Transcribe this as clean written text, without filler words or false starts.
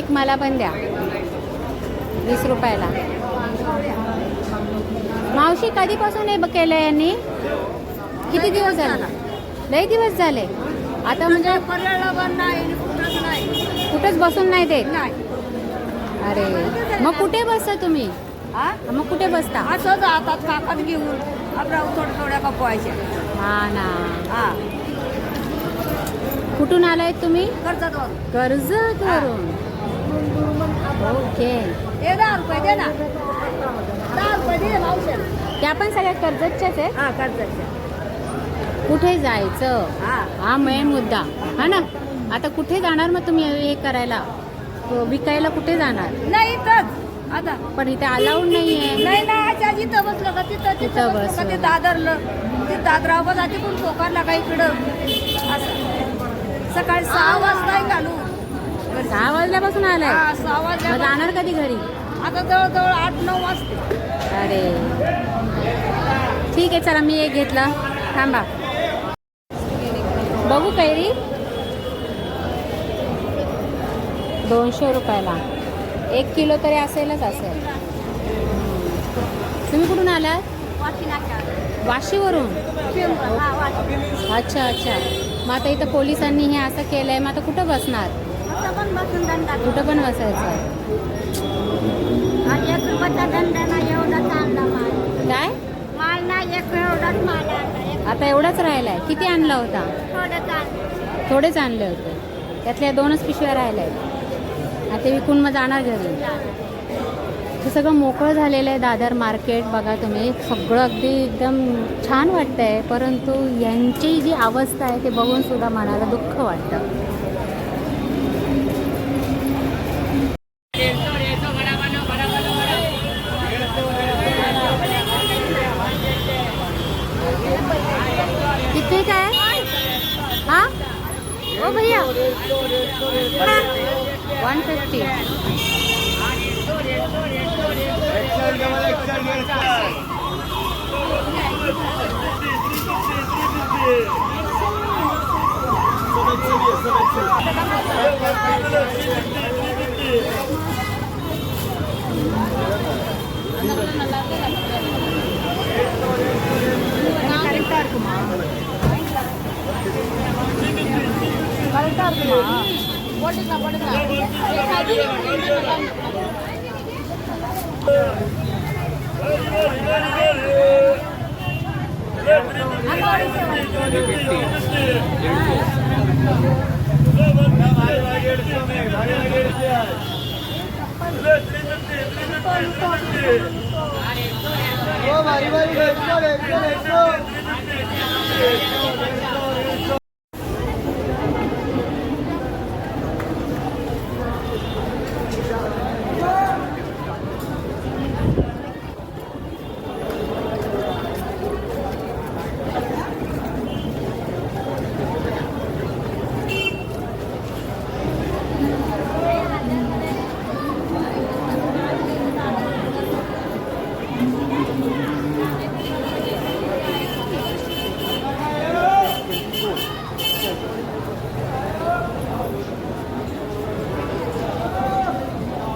एक मला पण द्या 20 रुपयाला. मावशी कधीपासून हे केलं यांनी? किती दिवस झाले? लई दिवस झाले. आता म्हणजे कुठेच बसून नाही देत. अरे मग कुठे बसता तुम्ही? मग कुठे बसता? असं जातात काकात घेऊन आपल्या थोड्या कपवायच्या. हा ना. हा कुठून आलाय तुम्ही? कर्जत कर्जतवरून. ओके. 10 रुपये दे ना. 10 रुपये दे मावशे. त्या पण सगळ्या कर्जतच्याच आहे. हा कर्जतच्या. कुठे जायचं हा मेन मुद्दा हा ना. आता कुठे जाणार मग तुम्ही हे करायला विकायला? कुठे जाणार? नाही इथंच आता. पण इथे अलाउड नाहीये. नाही ना आजा जिथं बसलं का तिथं बस. ते दादरलं ते दादरावर जाते पण टोकारला का इकडं असं. सकाळी 6 वाजता घालू. 6 वाजल्यापासून आलाय. 6 वाजल्या. मग जाणार कधी घरी? आता जवळजवळ 8-9 वाजते. अरे ठीक आहे चला मी एक घेतला. थांबा बघू कैरी. 200 रुपयाला 1 किलो तरी असेलच असेल. तुम्ही कुठून आलात? वाशीवरून. अच्छा अच्छा. मग आता इथं पोलिसांनी हे असं केलंय मग आता कुठं बसणार? कुठं पण बसायचं. काय माल नाही एक एवढाच माल. आता एवढाच राहिलाय? किती आणला होता? थोडेच आणले होते. त्यातल्या 2च पिशव्या राहिल्या आहेत. आता विकून मग जाणार घरी. हे सगळं मोकळं झालेलं आहे दादर मार्केट. बघा तुम्ही सगळं अगदी एकदम छान वाटतंय. परंतु यांची जी अवस्था आहे ते बघून सुद्धा मनाला दुःख वाटतं. किती काय हाँ ओ भैया 150. भारी भारी